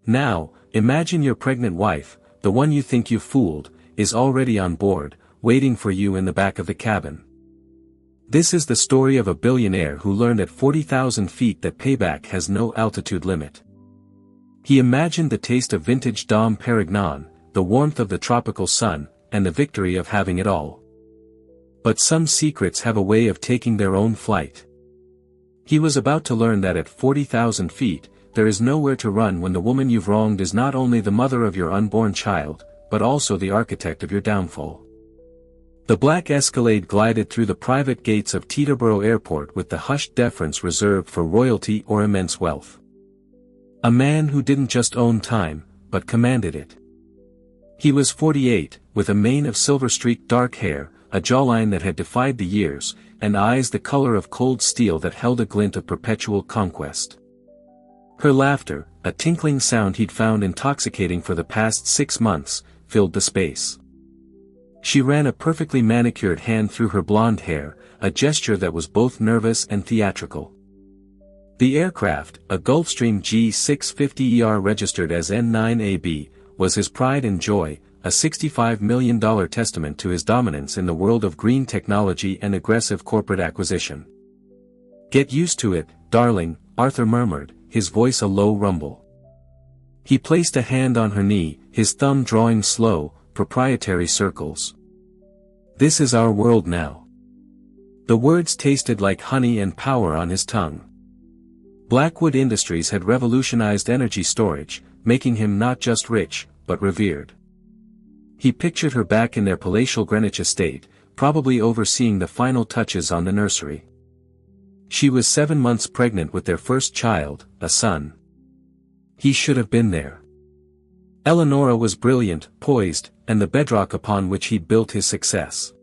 Now, imagine your pregnant wife, the one you think you fooled, is already on board, waiting for you in the back of the cabin. This is the story of a billionaire who learned at 40,000 feet that payback has no altitude limit. He imagined the taste of vintage Dom Perignon, the warmth of the tropical sun, and the victory of having it all. But some secrets have a way of taking their own flight. He was about to learn that at 40,000 feet, there is nowhere to run when the woman you've wronged is not only the mother of your unborn child, but also the architect of your downfall. The black Escalade glided through the private gates of Teterboro Airport with the hushed deference reserved for royalty or immense wealth. A man who didn't just own time, but commanded it. He was 48, with a mane of silver-streaked dark hair, a jawline that had defied the years, and eyes the color of cold steel that held a glint of perpetual conquest. Her laughter, a tinkling sound he'd found intoxicating for the past 6 months, filled the space. She ran a perfectly manicured hand through her blonde hair, a gesture that was both nervous and theatrical. The aircraft, a Gulfstream G650ER registered as N9AB, was his pride and joy, a $65 million testament to his dominance in the world of green technology and aggressive corporate acquisition. "Get used to it, darling," Arthur murmured, his voice a low rumble. He placed a hand on her knee, his thumb drawing slow, proprietary circles. "This is our world now." The words tasted like honey and power on his tongue. Blackwood Industries had revolutionized energy storage, making him not just rich, but revered. He pictured her back in their palatial Greenwich estate, probably overseeing the final touches on the nursery. She was 7 months pregnant with their first child, a son. He should have been there. Eleonora was brilliant, poised, and the bedrock upon which he'd built his success.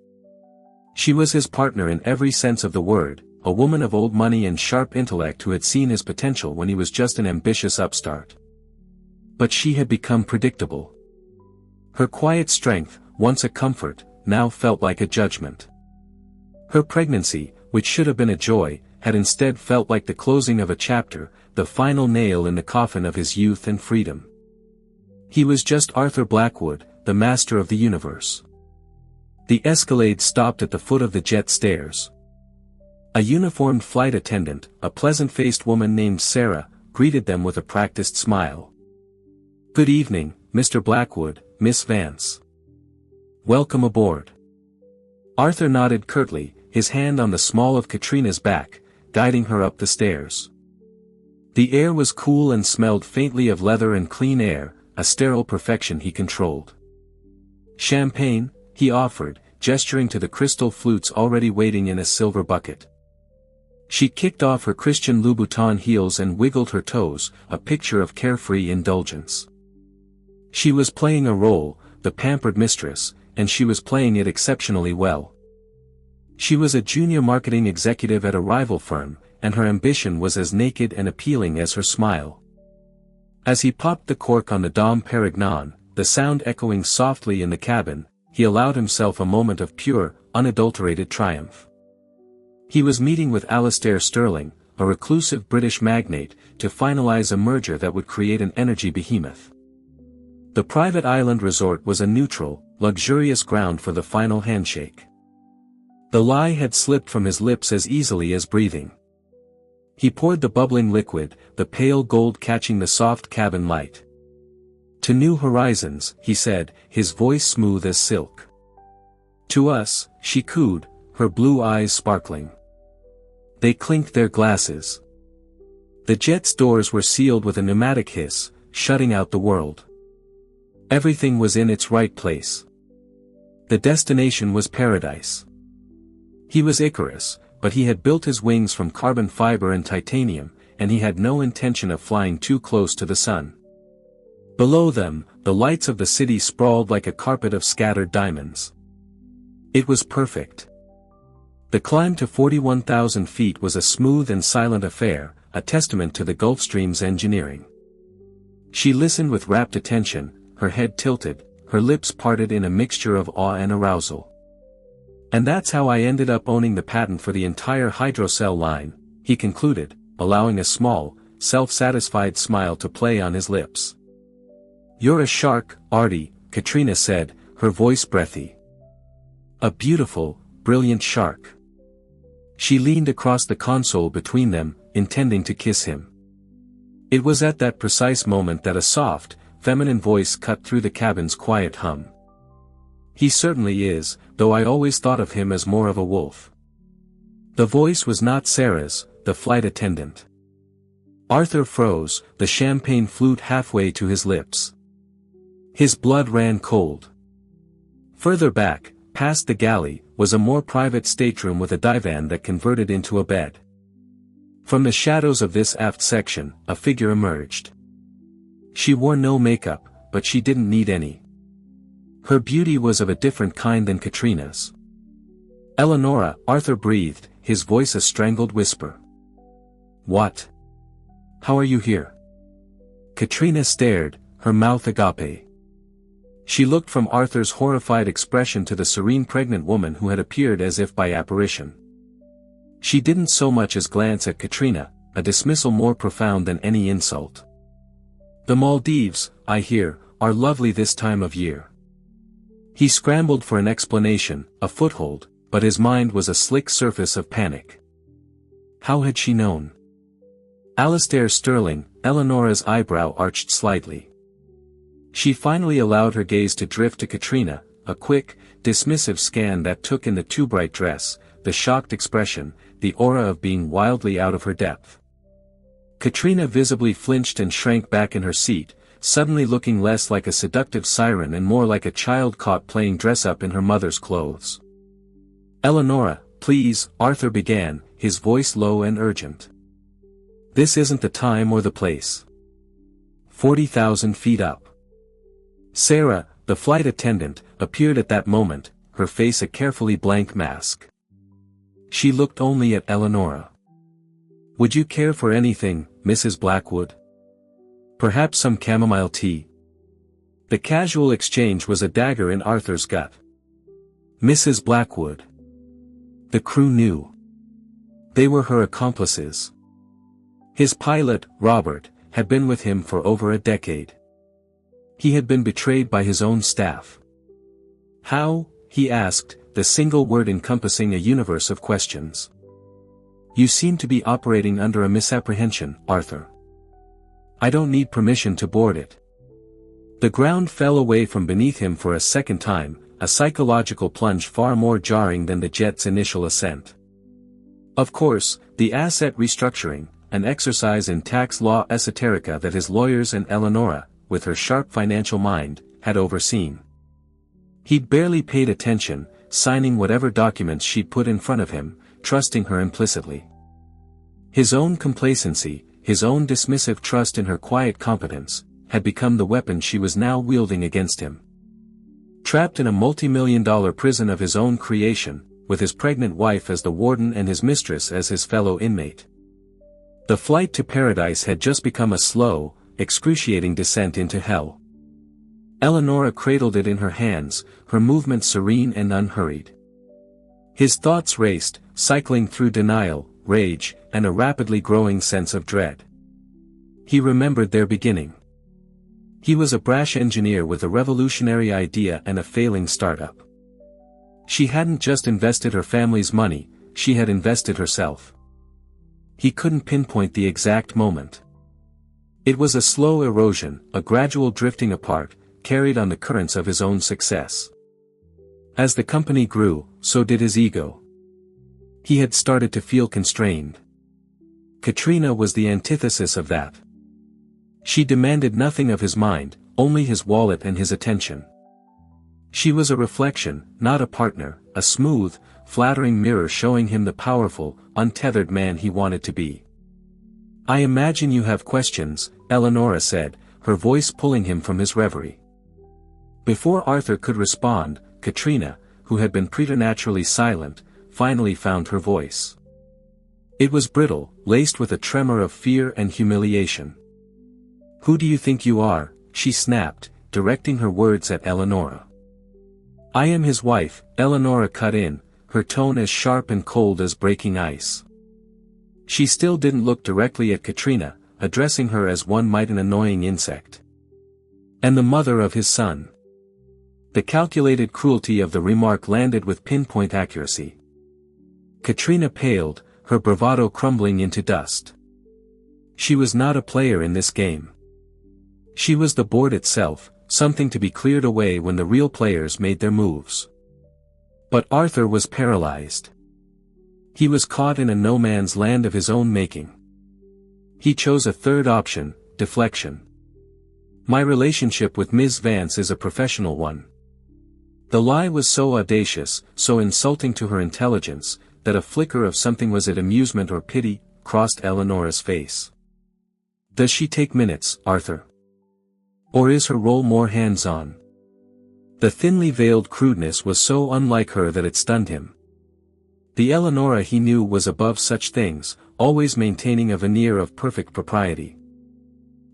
She was his partner in every sense of the word, a woman of old money and sharp intellect who had seen his potential when he was just an ambitious upstart. But she had become predictable. Her quiet strength, once a comfort, now felt like a judgment. Her pregnancy, which should have been a joy, had instead felt like the closing of a chapter, the final nail in the coffin of his youth and freedom. He was just Arthur Blackwood, the master of the universe. The Escalade stopped at the foot of the jet stairs. A uniformed flight attendant, a pleasant-faced woman named Sarah, greeted them with a practiced smile. "Good evening, Mr. Blackwood, Miss Vance. Welcome aboard." Arthur nodded curtly, his hand on the small of Katrina's back, guiding her up the stairs. The air was cool and smelled faintly of leather and clean air, a sterile perfection he controlled. "Champagne?" he offered, gesturing to the crystal flutes already waiting in a silver bucket. She kicked off her Christian Louboutin heels and wiggled her toes, a picture of carefree indulgence. She was playing a role, the pampered mistress, and she was playing it exceptionally well. She was a junior marketing executive at a rival firm, and her ambition was as naked and appealing as her smile. As he popped the cork on the Dom Perignon, the sound echoing softly in the cabin, he allowed himself a moment of pure, unadulterated triumph. He was meeting with Alastair Sterling, a reclusive British magnate, to finalize a merger that would create an energy behemoth. The private island resort was a neutral, luxurious ground for the final handshake. The lie had slipped from his lips as easily as breathing. He poured the bubbling liquid, the pale gold catching the soft cabin light. "To new horizons," he said, his voice smooth as silk. "To us," she cooed, her blue eyes sparkling. They clinked their glasses. The jet's doors were sealed with a pneumatic hiss, shutting out the world. Everything was in its right place. The destination was paradise. He was Icarus, but he had built his wings from carbon fiber and titanium, and he had no intention of flying too close to the sun. Below them, the lights of the city sprawled like a carpet of scattered diamonds. It was perfect. The climb to 41,000 feet was a smooth and silent affair, a testament to the Gulfstream's engineering. She listened with rapt attention, her head tilted, her lips parted in a mixture of awe and arousal. "And that's how I ended up owning the patent for the entire hydrocell line," he concluded, allowing a small, self-satisfied smile to play on his lips. "You're a shark, Artie," Katrina said, her voice breathy. "A beautiful, brilliant shark." She leaned across the console between them, intending to kiss him. It was at that precise moment that a soft, feminine voice cut through the cabin's quiet hum. "He certainly is, though I always thought of him as more of a wolf." The voice was not Sarah's, the flight attendant. Arthur froze, the champagne flute halfway to his lips. His blood ran cold. Further back, past the galley, was a more private stateroom with a divan that converted into a bed. From the shadows of this aft section, a figure emerged. She wore no makeup, but she didn't need any. Her beauty was of a different kind than Katrina's. "Eleonora," Arthur breathed, his voice a strangled whisper. "What? How are you here?" Katrina stared, her mouth agape. She looked from Arthur's horrified expression to the serene pregnant woman who had appeared as if by apparition. She didn't so much as glance at Katrina, a dismissal more profound than any insult. "The Maldives, I hear, are lovely this time of year." He scrambled for an explanation, a foothold, but his mind was a slick surface of panic. How had she known? Alistair Sterling, Eleonora's eyebrow arched slightly. She finally allowed her gaze to drift to Katrina, a quick, dismissive scan that took in the too bright dress, the shocked expression, the aura of being wildly out of her depth. Katrina visibly flinched and shrank back in her seat, suddenly looking less like a seductive siren and more like a child caught playing dress-up in her mother's clothes. "Eleonora, please," Arthur began, his voice low and urgent. "This isn't the time or the place." 40,000 feet up. Sarah, the flight attendant, appeared at that moment, her face a carefully blank mask. She looked only at Eleonora. "Would you care for anything, Mrs. Blackwood? Perhaps some chamomile tea?" The casual exchange was a dagger in Arthur's gut. Mrs. Blackwood. The crew knew. They were her accomplices. His pilot, Robert, had been with him for over a decade. He had been betrayed by his own staff. How, he asked, the single word encompassing a universe of questions. "You seem to be operating under a misapprehension, Arthur. I don't need permission to board it." The ground fell away from beneath him for a second time, a psychological plunge far more jarring than the jet's initial ascent. Of course, the asset restructuring, an exercise in tax law esoterica that his lawyers and Eleonora, with her sharp financial mind, had overseen. He'd barely paid attention, signing whatever documents she'd put in front of him, trusting her implicitly. His own complacency, his own dismissive trust in her quiet competence, had become the weapon she was now wielding against him. Trapped in a multi-million-dollar prison of his own creation, with his pregnant wife as the warden and his mistress as his fellow inmate. The flight to paradise had just become a slow, excruciating descent into hell. Eleonora cradled it in her hands, her movements serene and unhurried. His thoughts raced, cycling through denial, rage, and a rapidly growing sense of dread. He remembered their beginning. He was a brash engineer with a revolutionary idea and a failing startup. She hadn't just invested her family's money, she had invested herself. He couldn't pinpoint the exact moment. It was a slow erosion, a gradual drifting apart, carried on the currents of his own success. As the company grew, so did his ego. He had started to feel constrained. Katrina was the antithesis of that. She demanded nothing of his mind, only his wallet and his attention. She was a reflection, not a partner, a smooth, flattering mirror showing him the powerful, untethered man he wanted to be. "I imagine you have questions," Eleonora said, her voice pulling him from his reverie. Before Arthur could respond, Katrina, who had been preternaturally silent, finally found her voice. It was brittle, laced with a tremor of fear and humiliation. "Who do you think you are?" she snapped, directing her words at Eleonora. "I am his wife," Eleonora cut in, her tone as sharp and cold as breaking ice. She still didn't look directly at Katrina, addressing her as one might an annoying insect. And the mother of his son. The calculated cruelty of the remark landed with pinpoint accuracy. Katrina paled, her bravado crumbling into dust. She was not a player in this game. She was the board itself, something to be cleared away when the real players made their moves. But Arthur was paralyzed. He was caught in a no-man's land of his own making. He chose a third option, deflection. My relationship with Ms. Vance is a professional one. The lie was so audacious, so insulting to her intelligence, that a flicker of something, was it amusement or pity, crossed Eleanora's face. Does she take minutes, Arthur? Or is her role more hands-on? The thinly veiled crudeness was so unlike her that it stunned him. The Eleanora he knew was above such things, always maintaining a veneer of perfect propriety.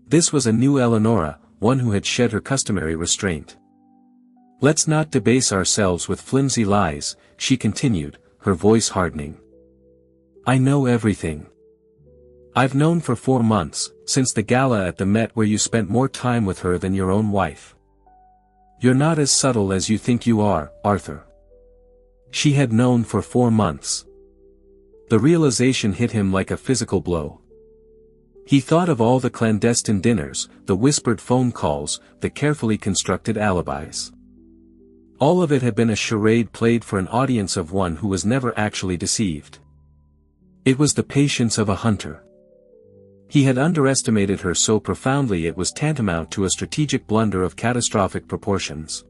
This was a new Eleanora, one who had shed her customary restraint. Let's not debase ourselves with flimsy lies, she continued, her voice hardening. I know everything. I've known for 4 months, since the gala at the Met where you spent more time with her than your own wife. You're not as subtle as you think you are, Arthur. She had known for 4 months. The realization hit him like a physical blow. He thought of all the clandestine dinners, the whispered phone calls, the carefully constructed alibis. All of it had been a charade played for an audience of one who was never actually deceived. It was the patience of a hunter. He had underestimated her so profoundly it was tantamount to a strategic blunder of catastrophic proportions.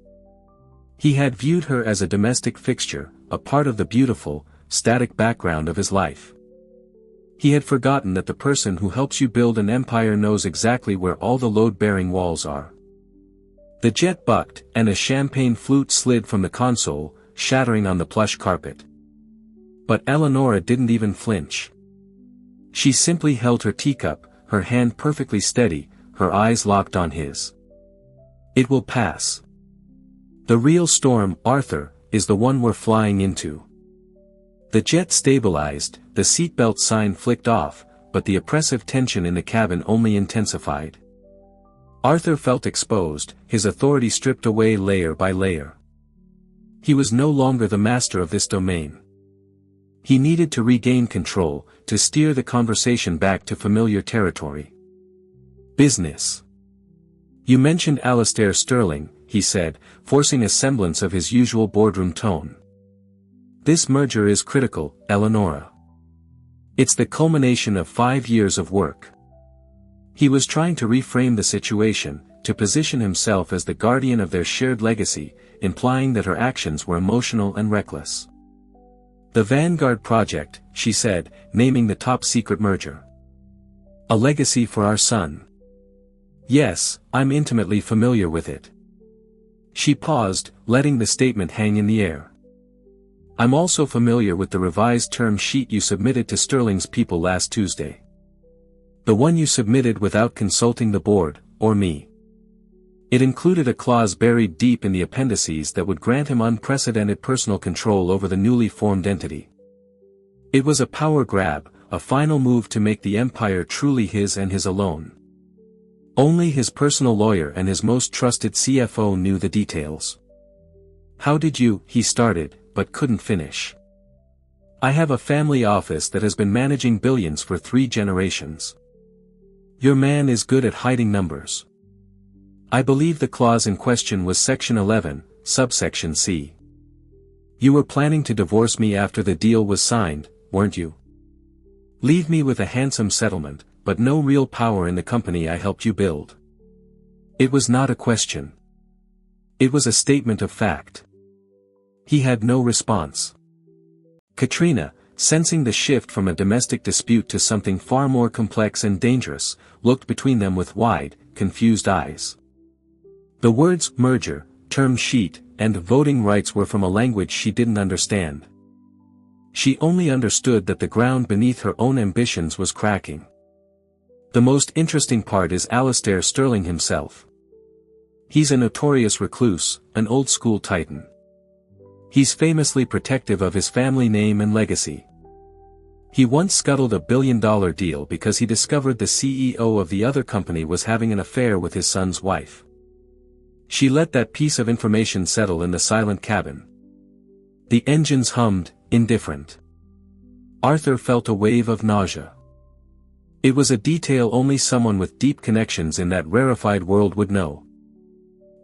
He had viewed her as a domestic fixture, a part of the beautiful, static background of his life. He had forgotten that the person who helps you build an empire knows exactly where all the load-bearing walls are. The jet bucked, and a champagne flute slid from the console, shattering on the plush carpet. But Eleanora didn't even flinch. She simply held her teacup, her hand perfectly steady, her eyes locked on his. It will pass. The real storm, Arthur, is the one we're flying into. The jet stabilized, the seatbelt sign flicked off, but the oppressive tension in the cabin only intensified. Arthur felt exposed, his authority stripped away layer by layer. He was no longer the master of this domain. He needed to regain control, to steer the conversation back to familiar territory. Business. You mentioned Alastair Sterling, he said, forcing a semblance of his usual boardroom tone. This merger is critical, Eleanora. It's the culmination of 5 years of work. He was trying to reframe the situation, to position himself as the guardian of their shared legacy, implying that her actions were emotional and reckless. The Vanguard Project, she said, naming the top-secret merger. A legacy for our son. Yes, I'm intimately familiar with it. She paused, letting the statement hang in the air. I'm also familiar with the revised term sheet you submitted to Sterling's people last Tuesday. The one you submitted without consulting the board, or me. It included a clause buried deep in the appendices that would grant him unprecedented personal control over the newly formed entity. It was a power grab, a final move to make the empire truly his and his alone. Only his personal lawyer and his most trusted CFO knew the details. How did you, he started, but couldn't finish. I have a family office that has been managing billions for 3 generations. Your man is good at hiding numbers. I believe the clause in question was Section 11, subsection C. You were planning to divorce me after the deal was signed, weren't you? Leave me with a handsome settlement, but no real power in the company I helped you build. It was not a question. It was a statement of fact. He had no response. Katrina, sensing the shift from a domestic dispute to something far more complex and dangerous, looked between them with wide, confused eyes. The words merger, term sheet, and voting rights were from a language she didn't understand. She only understood that the ground beneath her own ambitions was cracking. The most interesting part is Alastair Sterling himself. He's a notorious recluse, an old-school titan. He's famously protective of his family name and legacy. He once scuttled a billion-dollar deal because he discovered the CEO of the other company was having an affair with his son's wife. She let that piece of information settle in the silent cabin. The engines hummed, indifferent. Arthur felt a wave of nausea. It was a detail only someone with deep connections in that rarefied world would know.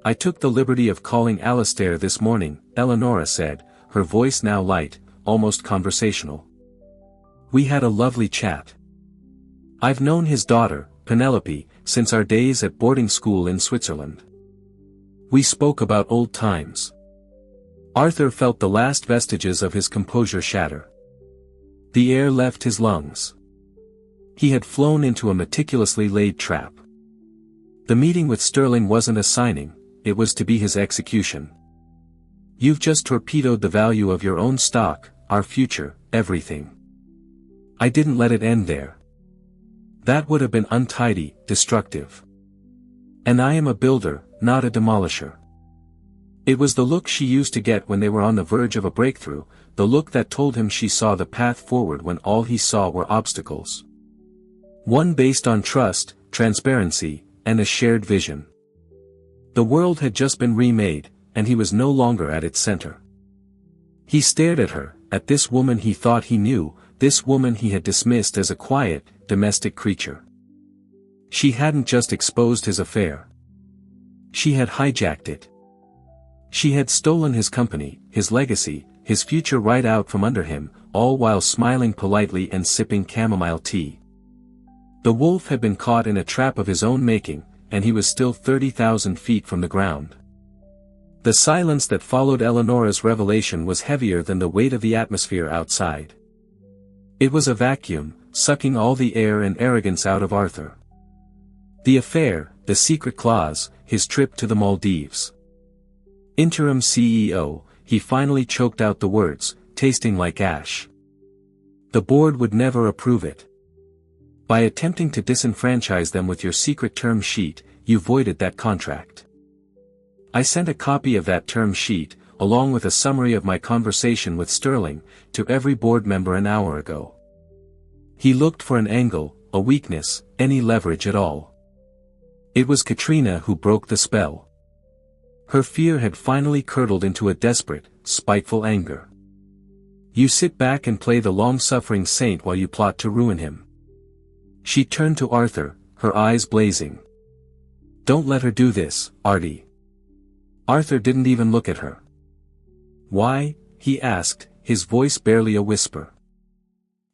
"I took the liberty of calling Alistair this morning," Eleonora said, her voice now light, almost conversational. "We had a lovely chat. I've known his daughter, Penelope, since our days at boarding school in Switzerland. We spoke about old times." Arthur felt the last vestiges of his composure shatter. The air left his lungs. He had flown into a meticulously laid trap. The meeting with Sterling wasn't a signing, it was to be his execution. "You've just torpedoed the value of your own stock, our future, everything. I didn't let it end there. That would have been untidy, destructive. And I am a builder, not a demolisher." It was the look she used to get when they were on the verge of a breakthrough, the look that told him she saw the path forward when all he saw were obstacles. One based on trust, transparency, and a shared vision. The world had just been remade, and he was no longer at its center. He stared at her, at this woman he thought he knew, this woman he had dismissed as a quiet, domestic creature. She hadn't just exposed his affair. She had hijacked it. She had stolen his company, his legacy, his future right out from under him, all while smiling politely and sipping chamomile tea. The wolf had been caught in a trap of his own making, and he was still 30,000 feet from the ground. The silence that followed Eleonora's revelation was heavier than the weight of the atmosphere outside. It was a vacuum, sucking all the air and arrogance out of Arthur. The affair, the secret clause, his trip to the Maldives. Interim CEO, he finally choked out the words, tasting like ash. The board would never approve it. By attempting to disenfranchise them with your secret term sheet, you voided that contract. I sent a copy of that term sheet, along with a summary of my conversation with Sterling, to every board member an hour ago. He looked for an angle, a weakness, any leverage at all. It was Katrina who broke the spell. Her fear had finally curdled into a desperate, spiteful anger. "You sit back and play the long-suffering saint while you plot to ruin him." She turned to Arthur, her eyes blazing. "Don't let her do this, Artie." Arthur didn't even look at her. "Why?" he asked, his voice barely a whisper.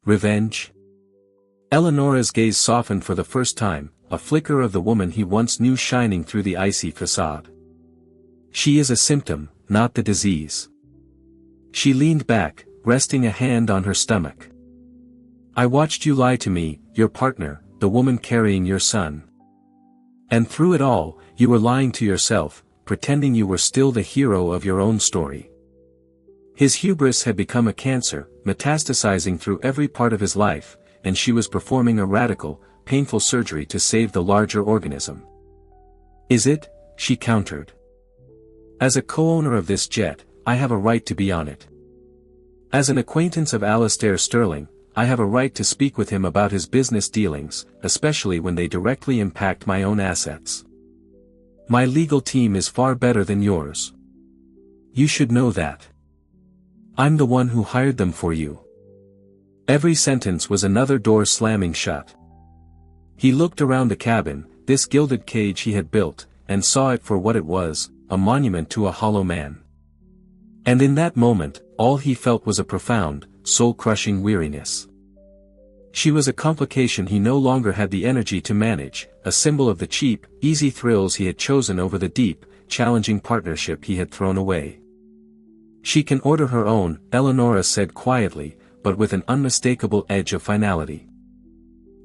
"Revenge?" Eleonora's gaze softened for the first time, a flicker of the woman he once knew shining through the icy facade. "She is a symptom, not the disease." She leaned back, resting a hand on her stomach. "I watched you lie to me, your partner, the woman carrying your son. And through it all, you were lying to yourself, pretending you were still the hero of your own story." His hubris had become a cancer, metastasizing through every part of his life, and she was performing a radical, painful surgery to save the larger organism. "Is it?" she countered. "As a co-owner of this jet, I have a right to be on it. As an acquaintance of Alistair Sterling, I have a right to speak with him about his business dealings, especially when they directly impact my own assets. My legal team is far better than yours. You should know that. I'm the one who hired them for you." Every sentence was another door slamming shut. He looked around the cabin, this gilded cage he had built, and saw it for what it was, a monument to a hollow man. And in that moment, all he felt was a profound, soul-crushing weariness. She was a complication he no longer had the energy to manage, a symbol of the cheap, easy thrills he had chosen over the deep, challenging partnership he had thrown away. "She can order her own," Eleonora said quietly, but with an unmistakable edge of finality.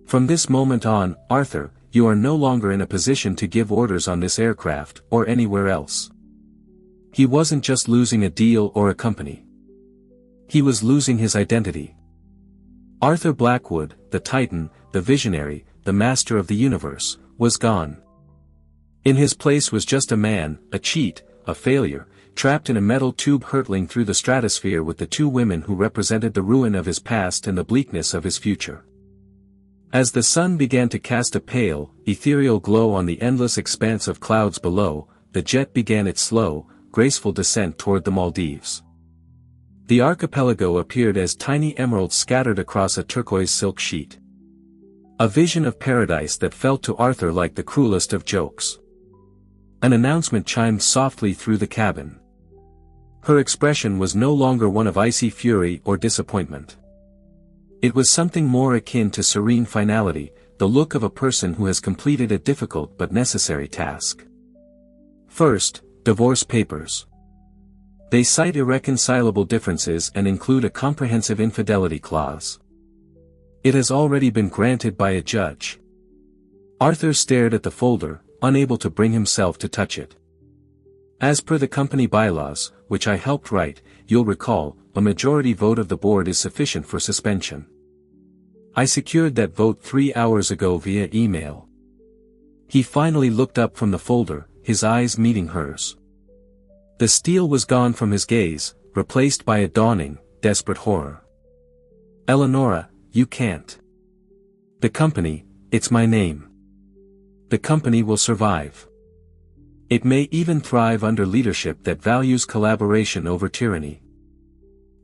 "From this moment on, Arthur, you are no longer in a position to give orders on this aircraft, or anywhere else." He wasn't just losing a deal or a company. He was losing his identity. Arthur Blackwood, the titan, the visionary, the master of the universe, was gone. In his place was just a man, a cheat, a failure, trapped in a metal tube hurtling through the stratosphere with the two women who represented the ruin of his past and the bleakness of his future. As the sun began to cast a pale, ethereal glow on the endless expanse of clouds below, the jet began its slow, graceful descent toward the Maldives. The archipelago appeared as tiny emeralds scattered across a turquoise silk sheet. A vision of paradise that felt to Arthur like the cruelest of jokes. An announcement chimed softly through the cabin. Her expression was no longer one of icy fury or disappointment. It was something more akin to serene finality, the look of a person who has completed a difficult but necessary task. First, divorce papers. They cite irreconcilable differences and include a comprehensive infidelity clause. It has already been granted by a judge. Arthur stared at the folder, unable to bring himself to touch it. As per the company bylaws, which I helped write, you'll recall, a majority vote of the board is sufficient for suspension. I secured that vote 3 hours ago via email. He finally looked up from the folder, his eyes meeting hers. The steel was gone from his gaze, replaced by a dawning, desperate horror. Eleonora, you can't. The company, it's my name. The company will survive. It may even thrive under leadership that values collaboration over tyranny.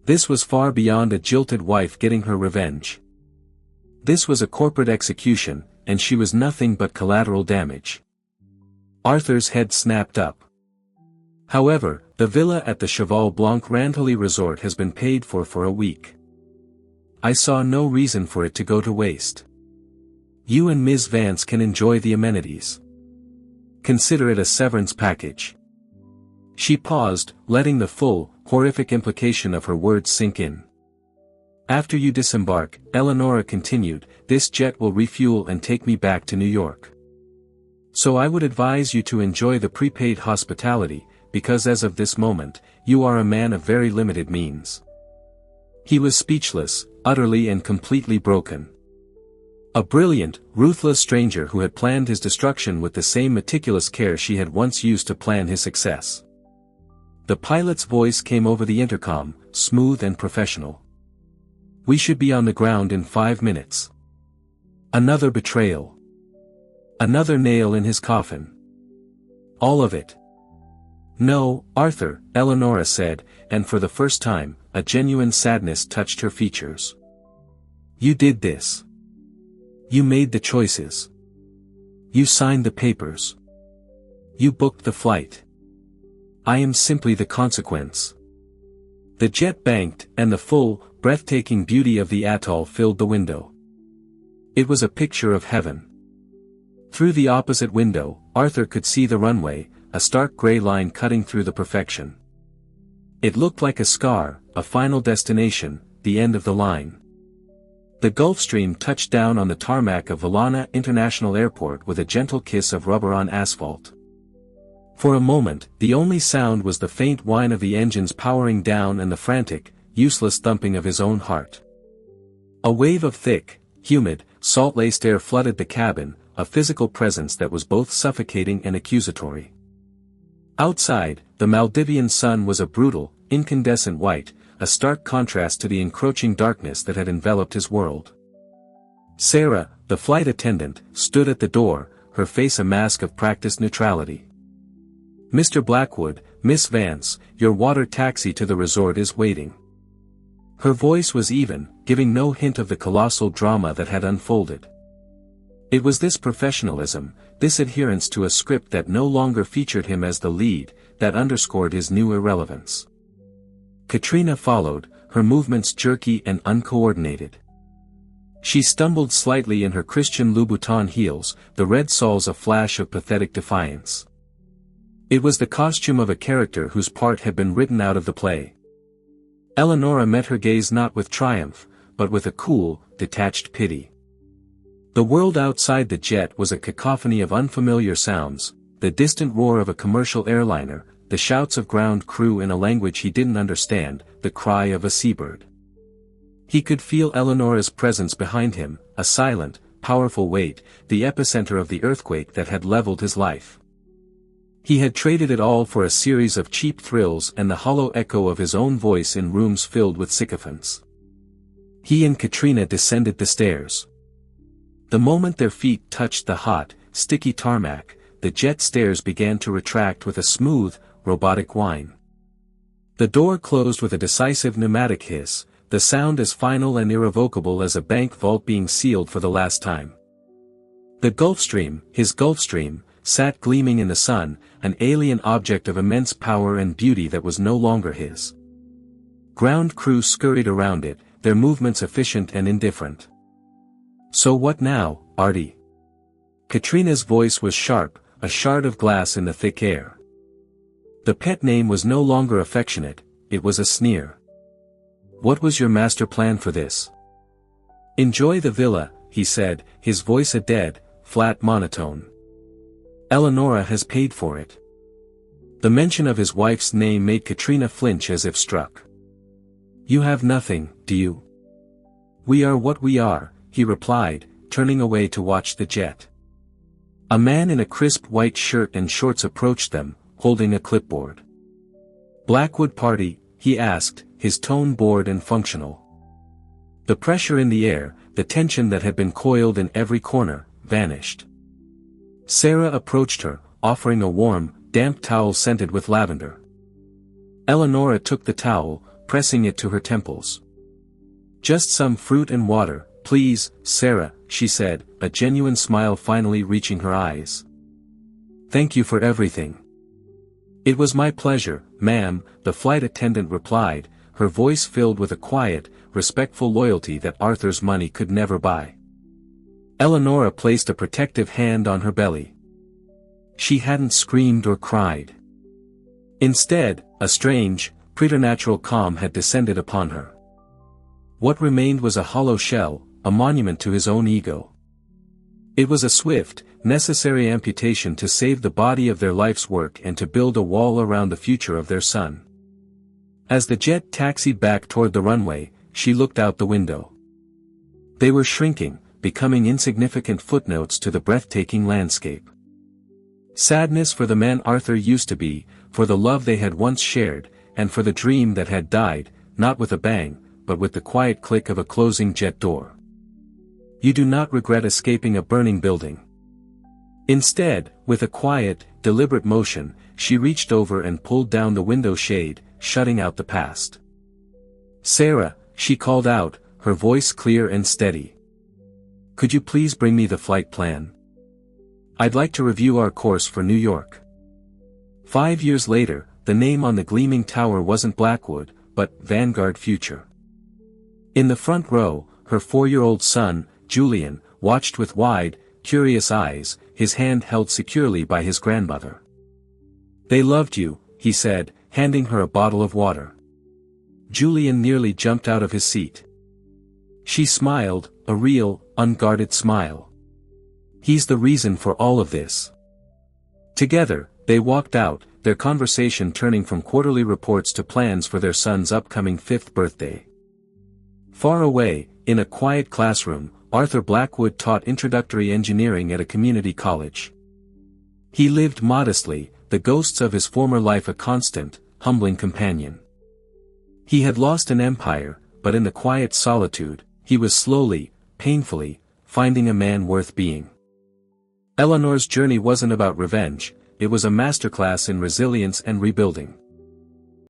This was far beyond a jilted wife getting her revenge. This was a corporate execution, and she was nothing but collateral damage. Arthur's head snapped up. However, the villa at the Cheval Blanc Rantilly Resort has been paid for a week. I saw no reason for it to go to waste. You and Ms. Vance can enjoy the amenities. Consider it a severance package. She paused, letting the full, horrific implication of her words sink in. After you disembark, Eleonora continued, this jet will refuel and take me back to New York. So I would advise you to enjoy the prepaid hospitality, because as of this moment, you are a man of very limited means. He was speechless, utterly and completely broken. A brilliant, ruthless stranger who had planned his destruction with the same meticulous care she had once used to plan his success. The pilot's voice came over the intercom, smooth and professional. We should be on the ground in 5 minutes. Another betrayal. Another nail in his coffin. All of it. No, Arthur, Eleonora said, and for the first time, a genuine sadness touched her features. You did this. You made the choices. You signed the papers. You booked the flight. I am simply the consequence. The jet banked, and the full, breathtaking beauty of the atoll filled the window. It was a picture of heaven. Through the opposite window, Arthur could see the runway, a stark gray line cutting through the perfection. It looked like a scar, a final destination, the end of the line. The Gulfstream touched down on the tarmac of Valana International Airport with a gentle kiss of rubber on asphalt. For a moment, the only sound was the faint whine of the engines powering down and the frantic, useless thumping of his own heart. A wave of thick, humid, salt-laced air flooded the cabin, a physical presence that was both suffocating and accusatory. Outside, the Maldivian sun was a brutal, incandescent white, a stark contrast to the encroaching darkness that had enveloped his world. Sarah, the flight attendant, stood at the door, her face a mask of practiced neutrality. Mr. Blackwood, Miss Vance, your water taxi to the resort is waiting. Her voice was even, giving no hint of the colossal drama that had unfolded. It was this professionalism, this adherence to a script that no longer featured him as the lead, that underscored his new irrelevance. Katrina followed, her movements jerky and uncoordinated. She stumbled slightly in her Christian Louboutin heels, the red soles a flash of pathetic defiance. It was the costume of a character whose part had been written out of the play. Eleonora met her gaze not with triumph, but with a cool, detached pity. The world outside the jet was a cacophony of unfamiliar sounds, the distant roar of a commercial airliner, the shouts of ground crew in a language he didn't understand, the cry of a seabird. He could feel Eleonora's presence behind him, a silent, powerful weight, the epicenter of the earthquake that had leveled his life. He had traded it all for a series of cheap thrills and the hollow echo of his own voice in rooms filled with sycophants. He and Katrina descended the stairs. The moment their feet touched the hot, sticky tarmac, the jet stairs began to retract with a smooth, robotic whine. The door closed with a decisive pneumatic hiss, the sound as final and irrevocable as a bank vault being sealed for the last time. The Gulfstream, his Gulfstream, sat gleaming in the sun, an alien object of immense power and beauty that was no longer his. Ground crew scurried around it, their movements efficient and indifferent. "So what now, Artie?" Katrina's voice was sharp, a shard of glass in the thick air. The pet name was no longer affectionate, it was a sneer. "What was your master plan for this?" "Enjoy the villa," he said, his voice a dead, flat monotone. "Eleonora has paid for it." The mention of his wife's name made Katrina flinch as if struck. "You have nothing, do you?" "We are what we are," he replied, turning away to watch the jet. A man in a crisp white shirt and shorts approached them, holding a clipboard. "Blackwood party?" he asked, his tone bored and functional. The pressure in the air, the tension that had been coiled in every corner, vanished. Sarah approached her, offering a warm, damp towel scented with lavender. Eleonora took the towel, pressing it to her temples. "Just some fruit and water, please, Sarah," she said, a genuine smile finally reaching her eyes. "Thank you for everything." "It was my pleasure, ma'am," the flight attendant replied, her voice filled with a quiet, respectful loyalty that Arthur's money could never buy. Eleonora placed a protective hand on her belly. She hadn't screamed or cried. Instead, a strange, preternatural calm had descended upon her. What remained was a hollow shell, a monument to his own ego. It was a swift, necessary amputation to save the body of their life's work and to build a wall around the future of their son. As the jet taxied back toward the runway, she looked out the window. They were shrinking, becoming insignificant footnotes to the breathtaking landscape. Sadness for the man Arthur used to be, for the love they had once shared, and for the dream that had died, not with a bang, but with the quiet click of a closing jet door. You do not regret escaping a burning building. Instead, with a quiet, deliberate motion, she reached over and pulled down the window shade, shutting out the past. "Sarah," she called out, her voice clear and steady. "Could you please bring me the flight plan? I'd like to review our course for New York." 5 years later, the name on the gleaming tower wasn't Blackwood, but Vanguard Future. In the front row, her 4-year-old son, Julian, watched with wide, curious eyes, his hand held securely by his grandmother. "They loved you," he said, handing her a bottle of water. Julian nearly jumped out of his seat. She smiled, a real, unguarded smile. "He's the reason for all of this." Together, they walked out, their conversation turning from quarterly reports to plans for their son's upcoming 5th birthday. Far away, in a quiet classroom, Arthur Blackwood taught introductory engineering at a community college. He lived modestly, the ghosts of his former life a constant, humbling companion. He had lost an empire, but in the quiet solitude, he was slowly, painfully, finding a man worth being. Eleanor's journey wasn't about revenge, it was a masterclass in resilience and rebuilding.